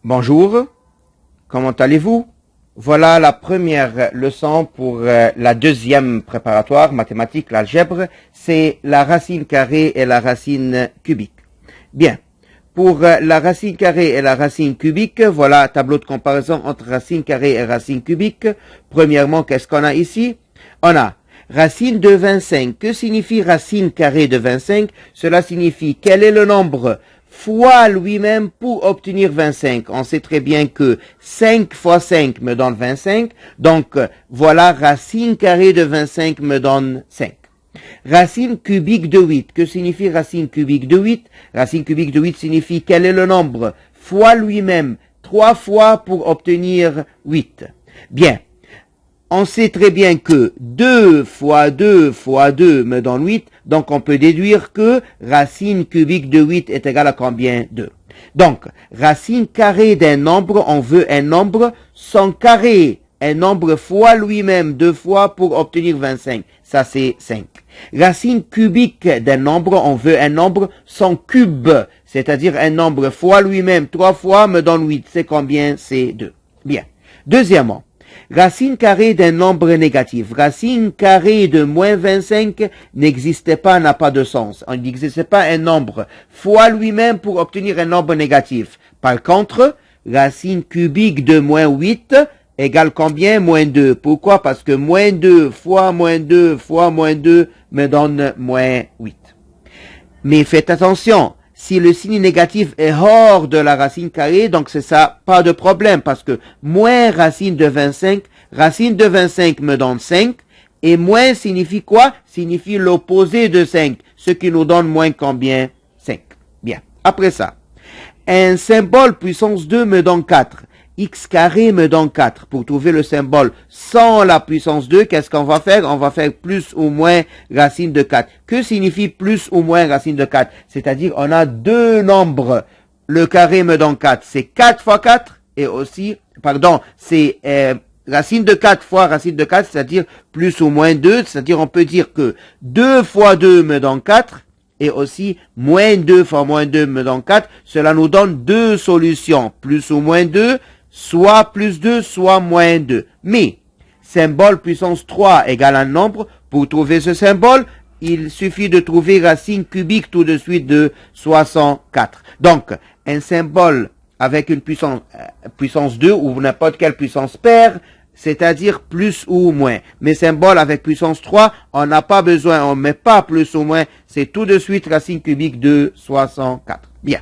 Bonjour, comment allez-vous? Voilà la première leçon pour la deuxième préparatoire, mathématiques, l'algèbre, c'est la racine carrée et la racine cubique. Bien, pour la racine carrée et la racine cubique, voilà tableau de comparaison entre racine carrée et racine cubique. Premièrement, qu'est-ce qu'on a ici? On a racine de 25. Que signifie racine carrée de 25? Cela signifie quel est le nombre fois lui-même pour obtenir 25. On sait très bien que 5 fois 5 me donne 25. Donc, voilà, racine carrée de 25 me donne 5. Racine cubique de 8. Que signifie racine cubique de 8? Racine cubique de 8 signifie quel est le nombre fois lui-même 3 fois pour obtenir 8. Bien. On sait très bien que 2 fois 2 fois 2 me donne 8, donc on peut déduire que racine cubique de 8 est égale à combien? 2. Donc, racine carrée d'un nombre, on veut un nombre son carré, un nombre fois lui-même 2 fois pour obtenir 25. Ça, c'est 5. Racine cubique d'un nombre, on veut un nombre son cube, c'est-à-dire un nombre fois lui-même 3 fois me donne 8. C'est combien? C'est 2. Bien. Deuxièmement, racine carrée d'un nombre négatif. Racine carrée de moins 25 n'existait pas, n'a pas de sens. On n'existait pas un nombre fois lui-même pour obtenir un nombre négatif. Par contre, racine cubique de moins 8 égale combien? Moins 2. Pourquoi? Parce que moins 2 fois moins 2 fois moins 2 me donne moins 8. Mais faites attention. Si le signe négatif est hors de la racine carrée, donc c'est ça, pas de problème, parce que moins racine de 25 me donne 5, et moins signifie quoi? Signifie l'opposé de 5, ce qui nous donne moins combien? 5. Bien. Après ça, un symbole puissance 2 me donne 4. X carré me donne 4. Pour trouver le symbole sans la puissance 2, qu'est-ce qu'on va faire? On va faire plus ou moins racine de 4. Que signifie plus ou moins racine de 4? C'est-à-dire, on a deux nombres. Le carré me donne 4. C'est 4 fois 4 et aussi, pardon, c'est racine de 4 fois racine de 4, c'est-à-dire plus ou moins 2. C'est-à-dire, on peut dire que 2 fois 2 me donne 4. Et aussi, moins 2 fois moins 2 me donne 4. Cela nous donne deux solutions. Plus ou moins 2, soit plus 2, soit moins 2. Mais, symbole puissance 3 égale un nombre. Pour trouver ce symbole, il suffit de trouver racine cubique tout de suite de 64. Donc, un symbole avec une puissance 2 ou n'importe quelle puissance paire, c'est-à-dire plus ou moins. Mais symbole avec puissance 3, on n'a pas besoin, on ne met pas plus ou moins, c'est tout de suite racine cubique de 64. Bien.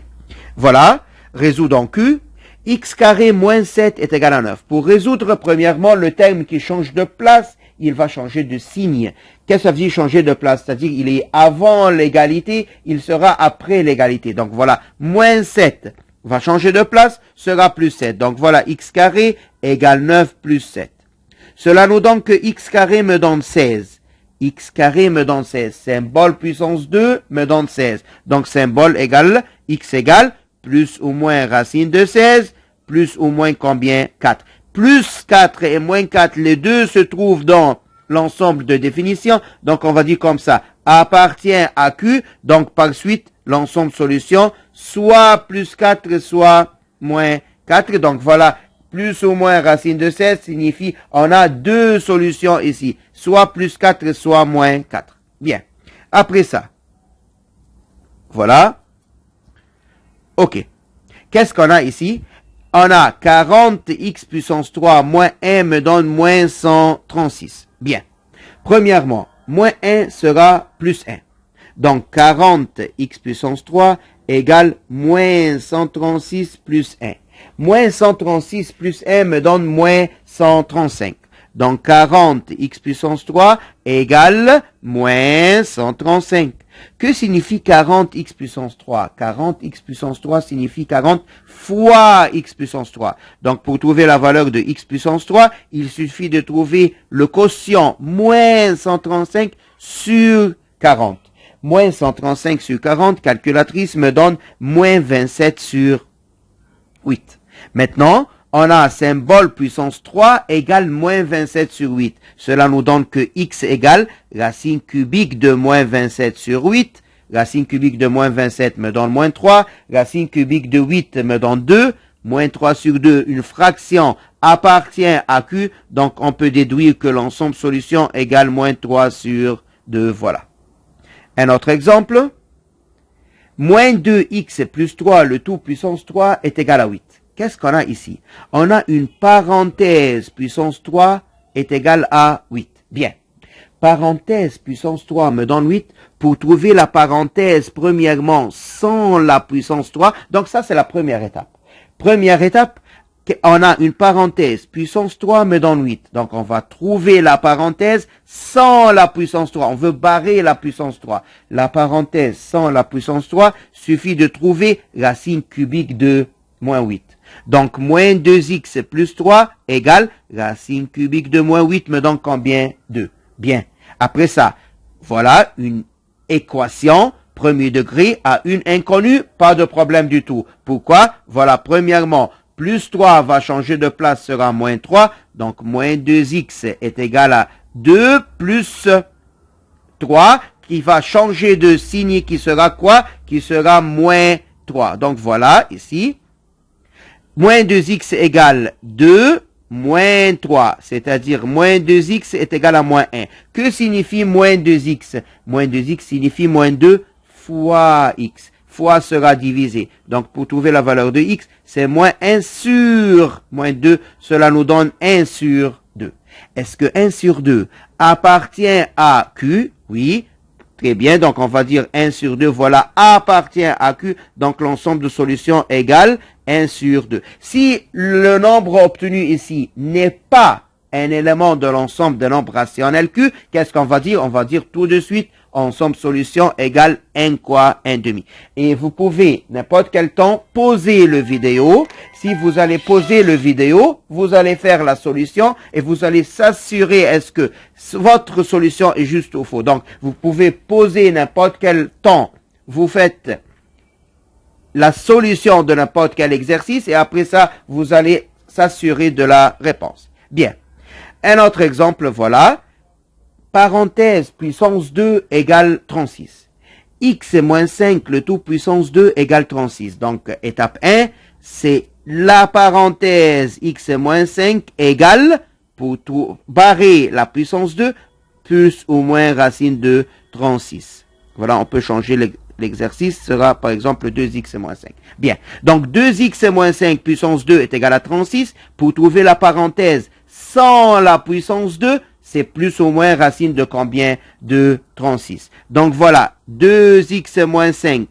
Voilà, résoudons Q. X carré moins 7 est égal à 9. Pour résoudre, premièrement, le terme qui change de place, il va changer de signe. Qu'est-ce que ça veut dire changer de place? C'est-à-dire, il est avant l'égalité, il sera après l'égalité. Donc voilà, moins 7 va changer de place, sera plus 7. Donc voilà, x carré égale 9 plus 7. Cela nous donne que x carré me donne 16. X carré me donne 16. Symbole puissance 2 me donne 16. Donc symbole égale, x égale, plus ou moins racine de 16, plus ou moins combien? 4. Plus 4 et moins 4, les deux se trouvent dans l'ensemble de définition. Donc on va dire comme ça, appartient à Q, donc par suite, l'ensemble solution, soit plus 4, soit moins 4. Donc voilà, plus ou moins racine de 16 signifie, on a deux solutions ici, soit plus 4, soit moins 4. Bien. Après ça, voilà. Ok. Qu'est-ce qu'on a ici? On a 40x puissance 3 moins 1 me donne moins 136. Bien. Premièrement, moins 1 sera plus 1. Donc 40x puissance 3 égale moins 136 plus 1. Moins 136 plus 1 me donne moins 135. Donc 40x puissance 3 égale moins 135. Que signifie 40x puissance 3? 40x puissance 3 signifie 40 fois x puissance 3. Donc pour trouver la valeur de x puissance 3, il suffit de trouver le quotient moins 135 sur 40. Moins 135 sur 40, calculatrice me donne moins 27 sur 8. Maintenant, on a un symbole puissance 3 égale moins 27 sur 8. Cela nous donne que x égale racine cubique de moins 27 sur 8. Racine cubique de moins 27 me donne moins 3. Racine cubique de 8 me donne 2. moins 3 sur 2, une fraction appartient à Q, donc on peut déduire que l'ensemble solution égale moins 3 sur 2, voilà. Un autre exemple, moins 2x plus 3, le tout puissance 3 est égal à 8. Qu'est-ce qu'on a ici? On a une parenthèse puissance 3 est égal à 8. Bien. Parenthèse puissance 3 me donne 8. Pour trouver la parenthèse, premièrement, sans la puissance 3, donc ça c'est la première étape. Première étape, on a une parenthèse, puissance 3 me donne 8. Donc on va trouver la parenthèse sans la puissance 3. On veut barrer la puissance 3. La parenthèse sans la puissance 3, suffit de trouver racine cubique de moins 8. Donc moins 2x plus 3 égale racine cubique de moins 8 me donne combien? 2. Bien. Après ça, voilà une équation premier degré à une inconnue, pas de problème du tout. Pourquoi? Voilà, premièrement, plus 3 va changer de place, sera moins 3. Donc, moins 2x est égal à 2 plus 3, qui va changer de signe, qui sera quoi? Qui sera moins 3. Donc, voilà, ici. Moins 2x égale 2, moins 3, c'est-à-dire moins 2x est égal à moins 1. Que signifie moins 2x? Moins 2x signifie moins 2 fois x. Fois sera divisé. Donc, pour trouver la valeur de x, c'est moins 1 sur moins 2. Cela nous donne 1 sur 2. Est-ce que 1 sur 2 appartient à Q? Oui. Très bien. Donc, on va dire 1 sur 2, voilà, appartient à Q. Donc, l'ensemble de solutions égale 1 sur 2. Si le nombre obtenu ici n'est pas un élément de l'ensemble des nombres rationnels Q, qu'est-ce qu'on va dire? On va dire tout de suite, ensemble solution égale 1 quoi? 1 demi. Et vous pouvez, n'importe quel temps, poser le vidéo. Si vous allez poser le vidéo, vous allez faire la solution et vous allez s'assurer est-ce que votre solution est juste ou faux. Donc, vous pouvez poser n'importe quel temps. Vous faites la solution de n'importe quel exercice et après ça, vous allez s'assurer de la réponse. Bien. Un autre exemple, voilà. Parenthèse puissance 2 égale 36. X moins 5, le tout puissance 2 égale 36. Donc, étape 1, c'est la parenthèse x moins 5 égale, pour tout barrer la puissance 2, plus ou moins racine de 36. Voilà, on peut changer l'exercice, sera par exemple 2x moins 5. Bien, donc 2x moins 5 puissance 2 est égal à 36. Pour trouver la parenthèse sans la puissance 2, c'est plus ou moins racine de combien? De 36. Donc voilà, 2x moins 5.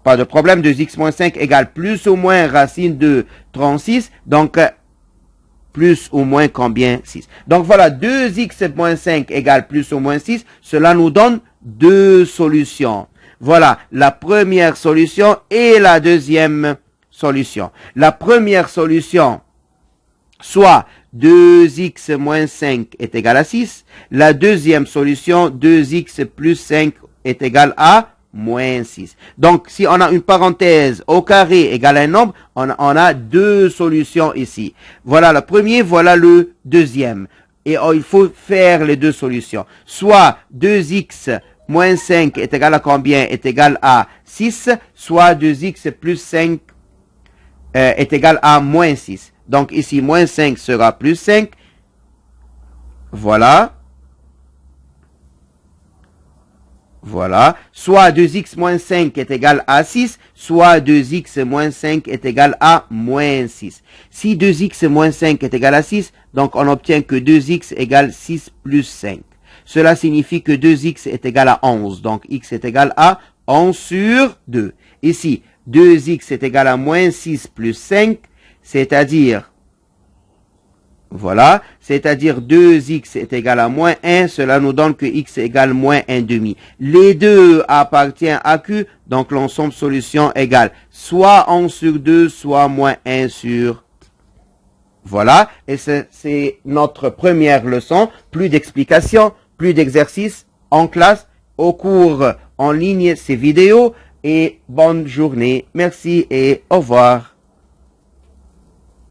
Pas de problème, 2x moins 5 égale plus ou moins racine de 36. Donc, plus ou moins combien? 6. Donc voilà, 2x moins 5 égale plus ou moins 6. Cela nous donne deux solutions. Voilà, la première solution et la deuxième solution. La première solution, soit 2x moins 5 est égal à 6. La deuxième solution, 2x plus 5 est égal à moins 6. Donc, si on a une parenthèse au carré égale à un nombre, on a deux solutions ici. Voilà le premier, voilà le deuxième. Et il faut faire les deux solutions. Soit 2x moins 5 est égal à combien? Est égal à 6. Soit 2x plus 5 est égal à moins 6. Donc ici, moins 5 sera plus 5. Voilà. Voilà. Soit 2x moins 5 est égal à 6, soit 2x moins 5 est égal à moins 6. Si 2x moins 5 est égal à 6, donc on obtient que 2x égale 6 plus 5. Cela signifie que 2x est égal à 11. Donc x est égal à 11 sur 2. Ici, 2x est égal à moins 6 plus 5, c'est-à-dire, voilà, c'est-à-dire 2x est égal à moins 1, cela nous donne que x égale moins 1 demi. Les deux appartiennent à Q, donc l'ensemble solution égale soit 11 sur 2, soit moins 1 sur. Voilà, et c'est notre première leçon. Plus d'explications, plus d'exercices en classe, au cours en ligne, ces vidéos, et bonne journée. Merci et au revoir.